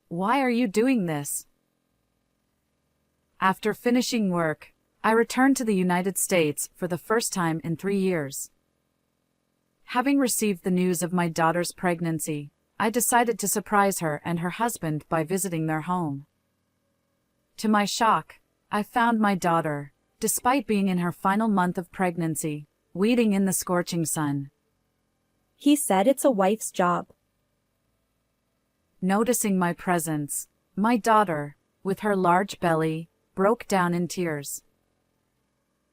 Why are you doing this? After finishing work, I returned to the United States for the first time in 3 years. Having received the news of my daughter's pregnancy, I decided to surprise her and her husband by visiting their home. To my shock, I found my daughter, despite being in her final month of pregnancy, waiting in the scorching sun. He said it's a wife's job. Noticing my presence, my daughter, with her large belly, broke down in tears.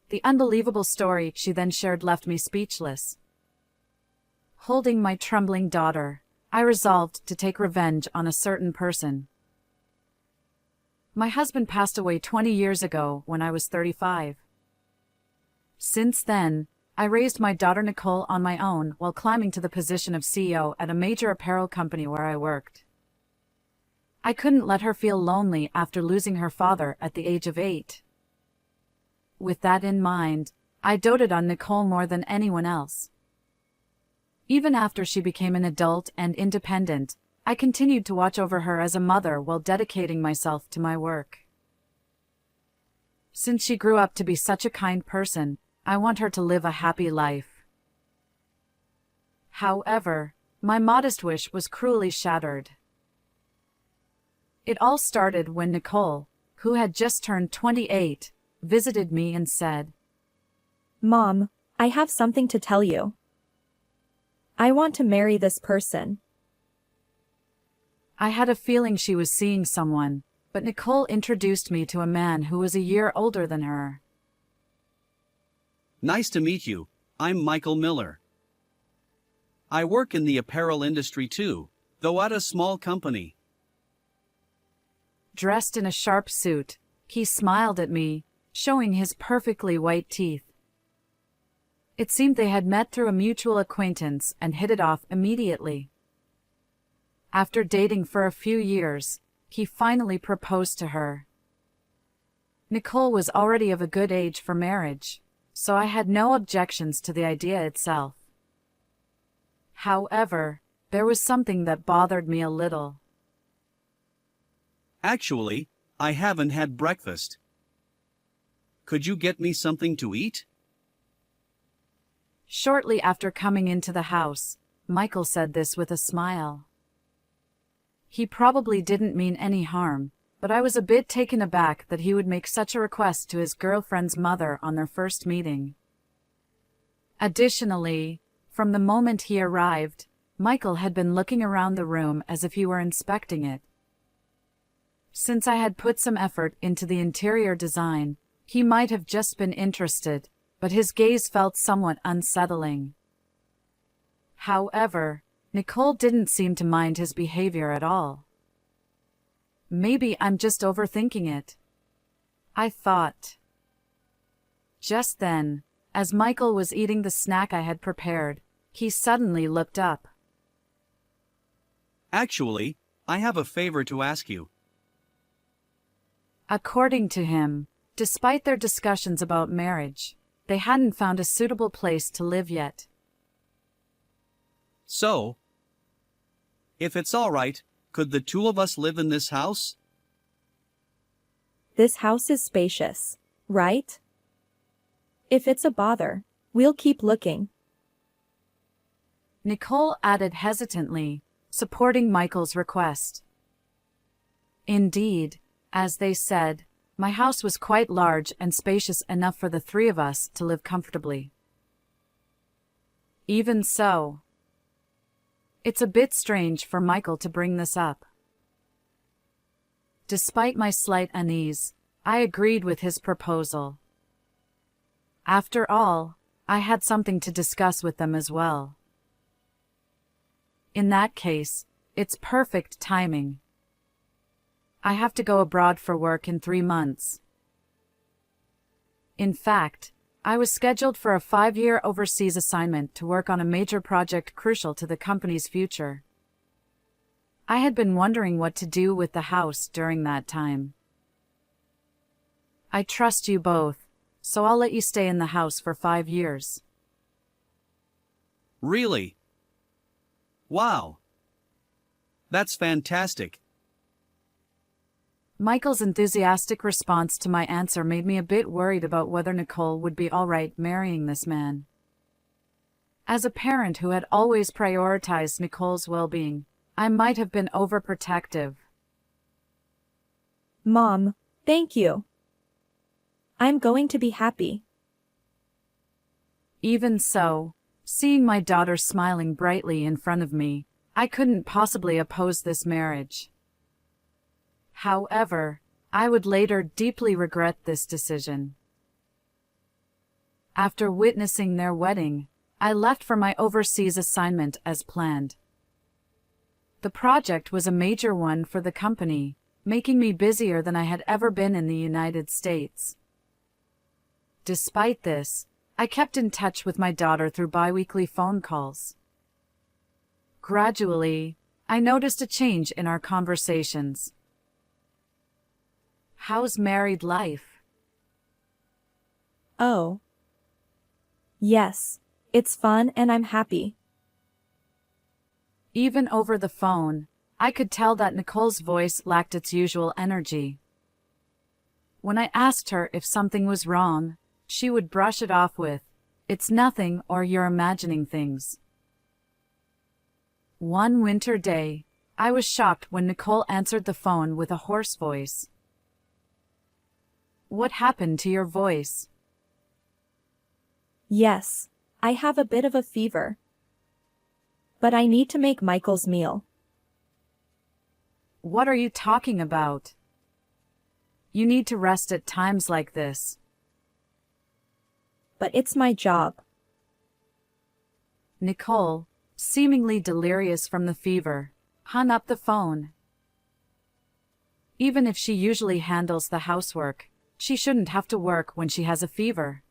The unbelievable story she then shared left me speechless. Holding my trembling daughter, I resolved to take revenge on a certain person. My husband passed away 20 years ago when I was 35. Since then, I raised my daughter Nicole on my own while climbing to the position of CEO at a major apparel company where I worked. I couldn't let her feel lonely after losing her father at the age of 8. With that in mind, I doted on Nicole more than anyone else. Even after she became an adult and independent, I continued to watch over her as a mother while dedicating myself to my work. Since she grew up to be such a kind person, I want her to live a happy life. However, my modest wish was cruelly shattered. It all started when Nicole, who had just turned 28, visited me and said, Mom, I have something to tell you. I want to marry this person. I had a feeling she was seeing someone, but Nicole introduced me to a man who was a year older than her. Nice to meet you. I'm Michael Miller. I work in the apparel industry too, though at a small company. Dressed in a sharp suit, he smiled at me, showing his perfectly white teeth. It seemed they had met through a mutual acquaintance and hit it off immediately. After dating for a few years, he finally proposed to her. Nicole was already of a good age for marriage, so I had no objections to the idea itself. However, there was something that bothered me a little. Actually, I haven't had breakfast. Could you get me something to eat? Shortly after coming into the house, Michael said this with a smile. He probably didn't mean any harm, but I was a bit taken aback that he would make such a request to his girlfriend's mother on their first meeting. Additionally, from the moment he arrived, Michael had been looking around the room as if he were inspecting it. Since I had put some effort into the interior design, he might have just been interested, but his gaze felt somewhat unsettling. However, Nicole didn't seem to mind his behavior at all. Maybe I'm just overthinking it, I thought. Just then, as Michael was eating the snack I had prepared, he suddenly looked up. Actually, I have a favor to ask you. According to him, despite their discussions about marriage, they hadn't found a suitable place to live yet. So, if it's all right, could the two of us live in this house? This house is spacious, right? If it's a bother, we'll keep looking. Nicole added hesitantly, supporting Michael's request. Indeed, as they said, my house was quite large and spacious enough for the three of us to live comfortably. Even so, it's a bit strange for Michael to bring this up. Despite my slight unease, I agreed with his proposal. After all, I had something to discuss with them as well. In that case, it's perfect timing. I have to go abroad for work in 3 months. In fact, I was scheduled for a 5-year overseas assignment to work on a major project crucial to the company's future. I had been wondering what to do with the house during that time. I trust you both, so I'll let you stay in the house for 5 years. Really? Wow. That's fantastic. Michael's enthusiastic response to my answer made me a bit worried about whether Nicole would be all right marrying this man. As a parent who had always prioritized Nicole's well-being, I might have been overprotective. Mom, thank you. I'm going to be happy. Even so, seeing my daughter smiling brightly in front of me, I couldn't possibly oppose this marriage. However, I would later deeply regret this decision. After witnessing their wedding, I left for my overseas assignment as planned. The project was a major one for the company, making me busier than I had ever been in the United States. Despite this, I kept in touch with my daughter through bi-weekly phone calls. Gradually, I noticed a change in our conversations. "How's married life?" Oh. Yes, it's fun and I'm happy. Even over the phone, I could tell that Nicole's voice lacked its usual energy. When I asked her if something was wrong, she would brush it off with, "It's nothing," or "You're imagining things." One winter day, I was shocked when Nicole answered the phone with a hoarse voice. "What happened to your voice?" Yes, I have a bit of a fever. But I need to make Michael's meal. "What are you talking about? You need to rest at times like this." But it's my job. Nicole, seemingly delirious from the fever, hung up the phone. Even if she usually handles the housework, she shouldn't have to work when she has a fever.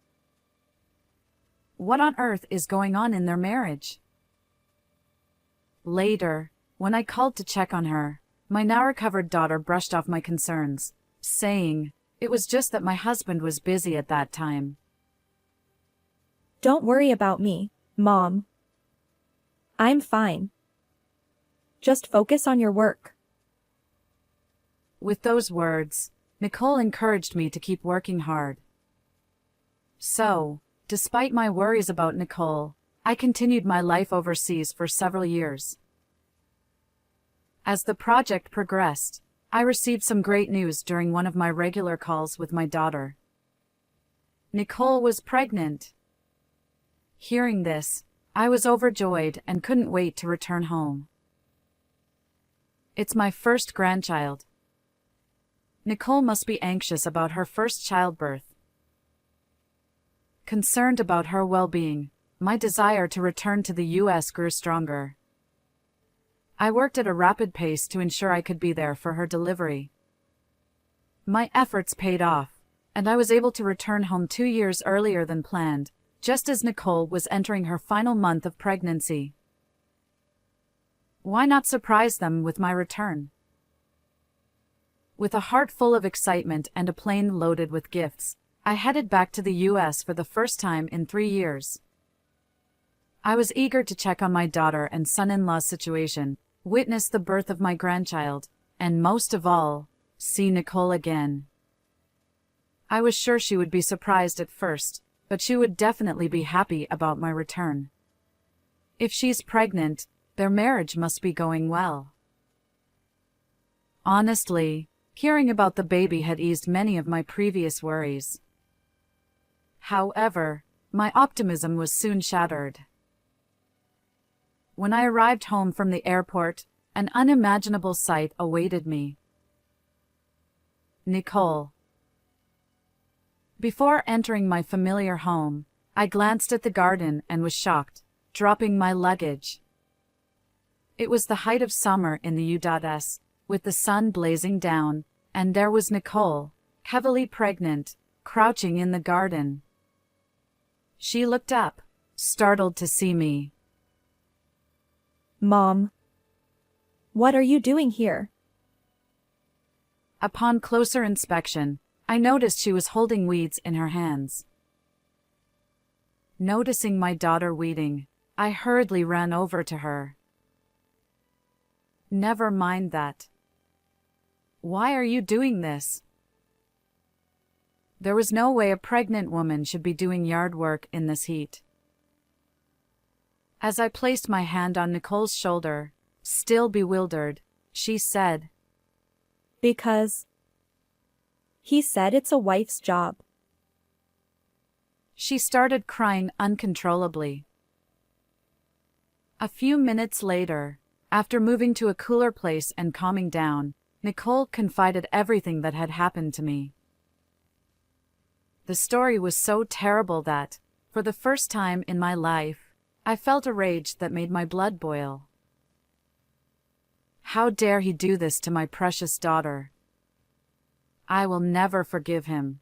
What on earth is going on in their marriage? Later, when I called to check on her, my now-recovered daughter brushed off my concerns, saying, "It was just that my husband was busy at that time." Don't worry about me, Mom. I'm fine. Just focus on your work. With those words, Nicole encouraged me to keep working hard. So, despite my worries about Nicole, I continued my life overseas for several years. As the project progressed, I received some great news during one of my regular calls with my daughter. Nicole was pregnant. Hearing this, I was overjoyed and couldn't wait to return home. It's my first grandchild. Nicole must be anxious about her first childbirth. Concerned about her well-being, my desire to return to the U.S. grew stronger. I worked at a rapid pace to ensure I could be there for her delivery. My efforts paid off, and I was able to return home 2 years earlier than planned, just as Nicole was entering her final month of pregnancy. Why not surprise them with my return? With a heart full of excitement and a plane loaded with gifts, I headed back to the U.S. for the first time in 3 years. I was eager to check on my daughter and son-in-law's situation, witness the birth of my grandchild, and most of all, see Nicole again. I was sure she would be surprised at first, but she would definitely be happy about my return. If she's pregnant, their marriage must be going well. Honestly, hearing about the baby had eased many of my previous worries. However, my optimism was soon shattered. When I arrived home from the airport, an unimaginable sight awaited me. Nicole. Before entering my familiar home, I glanced at the garden and was shocked, dropping my luggage. It was the height of summer in the U.S., with the sun blazing down, and there was Nicole, heavily pregnant, crouching in the garden. She looked up, startled to see me. Mom. What are you doing here? Upon closer inspection, I noticed she was holding weeds in her hands. Noticing my daughter weeding, I hurriedly ran over to her. Never mind that. Why are you doing this? There was no way a pregnant woman should be doing yard work in this heat. As I placed my hand on Nicole's shoulder, still bewildered, she said, Because he said it's a wife's job. She started crying uncontrollably. A few minutes later, after moving to a cooler place and calming down, Nicole confided everything that had happened to me. The story was so terrible that, for the first time in my life, I felt a rage that made my blood boil. How dare he do this to my precious daughter? I will never forgive him.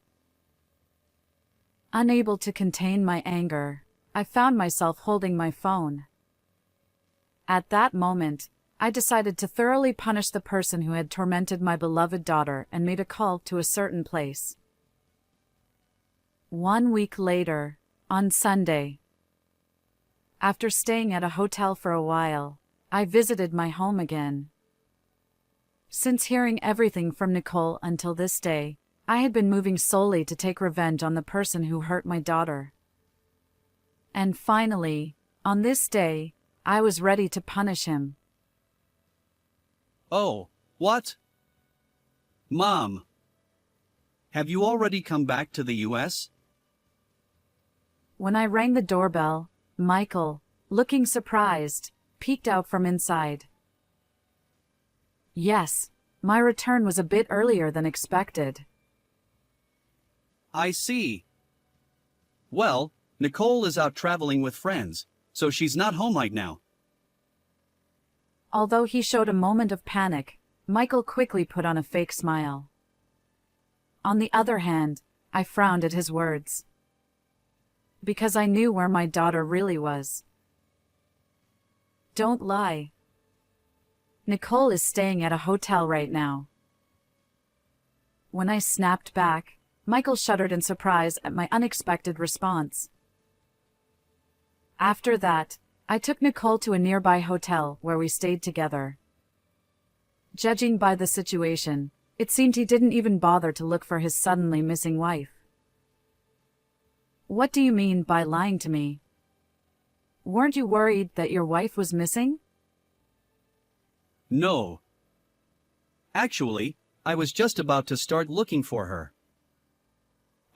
Unable to contain my anger, I found myself holding my phone. At that moment, I decided to thoroughly punish the person who had tormented my beloved daughter and made a call to a certain place. 1 week later, on Sunday, after staying at a hotel for a while, I visited my home again. Since hearing everything from Nicole until this day, I had been moving solely to take revenge on the person who hurt my daughter. And finally, on this day, I was ready to punish him. Oh, what? Mom! Have you already come back to the US? When I rang the doorbell, Michael, looking surprised, peeked out from inside. Yes, my return was a bit earlier than expected. I see. Well, Nicole is out traveling with friends, so she's not home right now. Although he showed a moment of panic, Michael quickly put on a fake smile. On the other hand, I frowned at his words, because I knew where my daughter really was. Don't lie. Nicole is staying at a hotel right now. When I snapped back, Michael shuddered in surprise at my unexpected response. After that, I took Nicole to a nearby hotel where we stayed together. Judging by the situation, it seemed he didn't even bother to look for his suddenly missing wife. What do you mean by lying to me? Weren't you worried that your wife was missing? No. Actually, I was just about to start looking for her.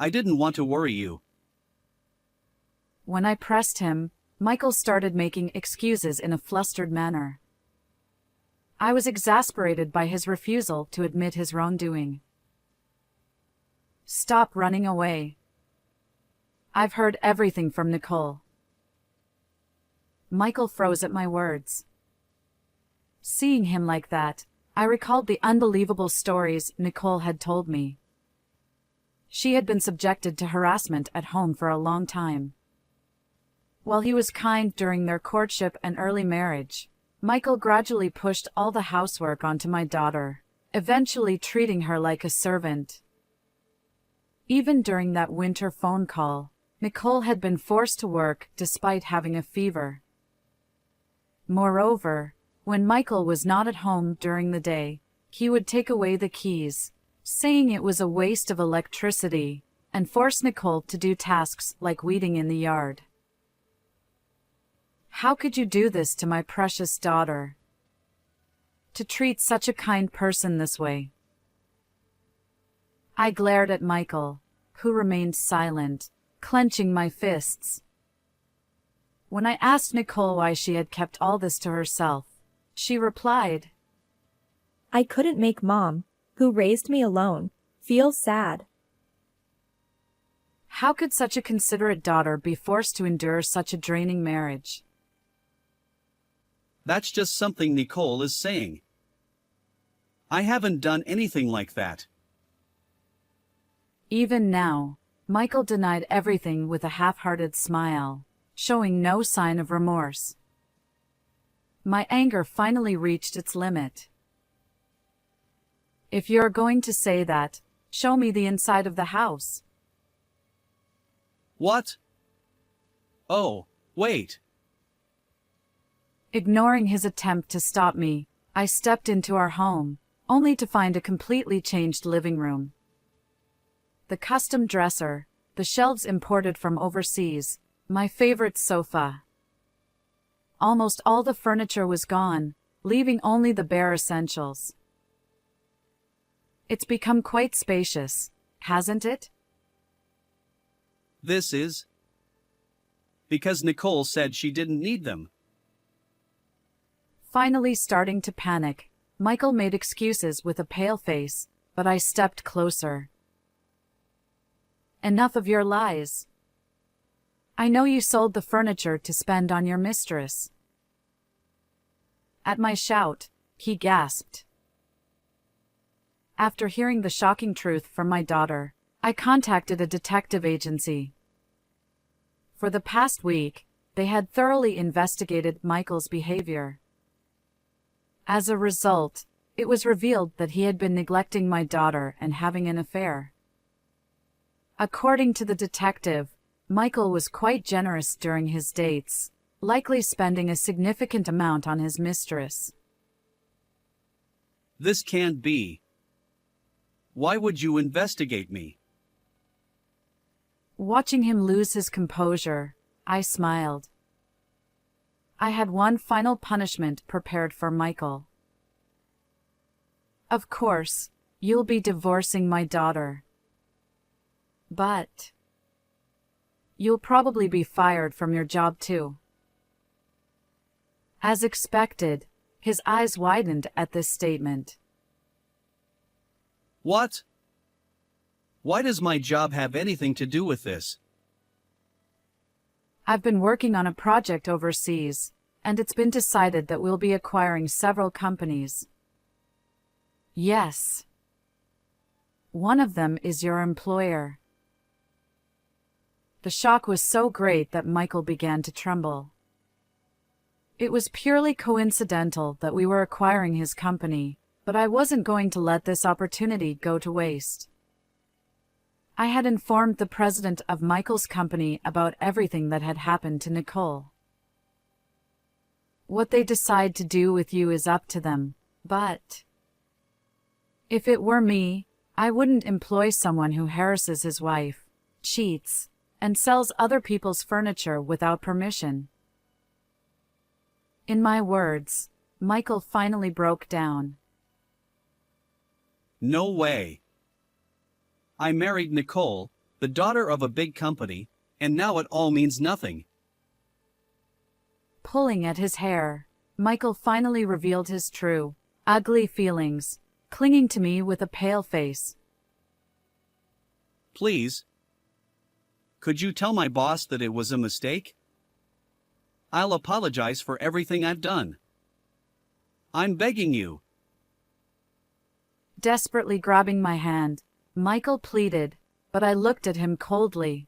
I didn't want to worry you. When I pressed him, Michael started making excuses in a flustered manner. I was exasperated by his refusal to admit his wrongdoing. Stop running away. I've heard everything from Nicole. Michael froze at my words. Seeing him like that, I recalled the unbelievable stories Nicole had told me. She had been subjected to harassment at home for a long time. While he was kind during their courtship and early marriage, Michael gradually pushed all the housework onto my daughter, eventually treating her like a servant. Even during that winter phone call, Nicole had been forced to work despite having a fever. Moreover, when Michael was not at home during the day, he would take away the keys, saying it was a waste of electricity, and force Nicole to do tasks like weeding in the yard. How could you do this to my precious daughter? To treat such a kind person this way? I glared at Michael, who remained silent, clenching my fists. When I asked Nicole why she had kept all this to herself, she replied, I couldn't make Mom, who raised me alone, feel sad. How could such a considerate daughter be forced to endure such a draining marriage? That's just something Nicole is saying. I haven't done anything like that. Even now, Michael denied everything with a half-hearted smile, showing no sign of remorse. My anger finally reached its limit. If you're going to say that, show me the inside of the house. What? Oh, wait. Ignoring his attempt to stop me, I stepped into our home, only to find a completely changed living room. The custom dresser, the shelves imported from overseas, my favorite sofa. Almost all the furniture was gone, leaving only the bare essentials. It's become quite spacious, hasn't it? This is because Nicole said she didn't need them. Finally starting to panic, Michael made excuses with a pale face, but I stepped closer. Enough of your lies. I know you sold the furniture to spend on your mistress. At my shout, he gasped. After hearing the shocking truth from my daughter, I contacted a detective agency. For the past week, they had thoroughly investigated Michael's behavior. As a result, it was revealed that he had been neglecting my daughter and having an affair. According to the detective, Michael was quite generous during his dates, likely spending a significant amount on his mistress. This can't be. Why would you investigate me? Watching him lose his composure, I smiled. I had one final punishment prepared for Michael. Of course, you'll be divorcing my daughter. But you'll probably be fired from your job too. As expected, his eyes widened at this statement. What? Why does my job have anything to do with this? I've been working on a project overseas, and it's been decided that we'll be acquiring several companies. Yes. One of them is your employer. The shock was so great that Michael began to tremble. It was purely coincidental that we were acquiring his company, but I wasn't going to let this opportunity go to waste. I had informed the president of Michael's company about everything that had happened to Nicole. What they decide to do with you is up to them, but if it were me, I wouldn't employ someone who harasses his wife, cheats, and sells other people's furniture without permission. In my words, Michael finally broke down. No way. I married Nicole, the daughter of a big company, and now it all means nothing. Pulling at his hair, Michael finally revealed his true, ugly feelings, clinging to me with a pale face. Please. Could you tell my boss that it was a mistake? I'll apologize for everything I've done. I'm begging you. Desperately grabbing my hand, Michael pleaded, but I looked at him coldly.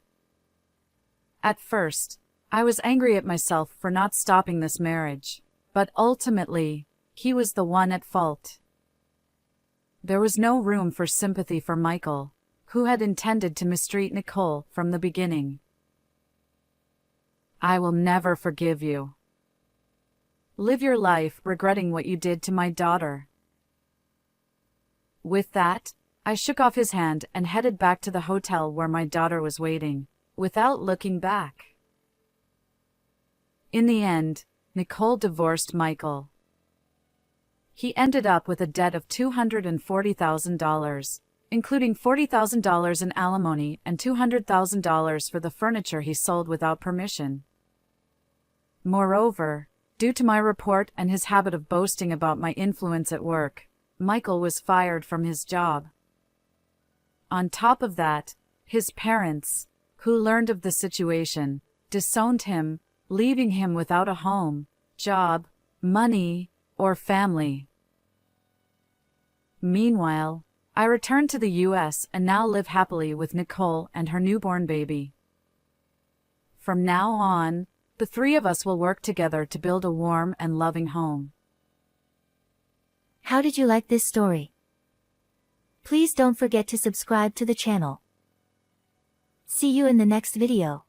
At first, I was angry at myself for not stopping this marriage, but ultimately, he was the one at fault. There was no room for sympathy for Michael, who had intended to mistreat Nicole from the beginning. I will never forgive you. Live your life regretting what you did to my daughter. With that, I shook off his hand and headed back to the hotel where my daughter was waiting, without looking back. In the end, Nicole divorced Michael. He ended up with a debt of $240,000, including $40,000 in alimony and $200,000 for the furniture he sold without permission. Moreover, due to my report and his habit of boasting about my influence at work, Michael was fired from his job. On top of that, his parents, who learned of the situation, disowned him, leaving him without a home, job, money, or family. Meanwhile, I returned to the U.S. and now live happily with Nicole and her newborn baby. From now on, the three of us will work together to build a warm and loving home. How did you like this story? Please don't forget to subscribe to the channel. See you in the next video.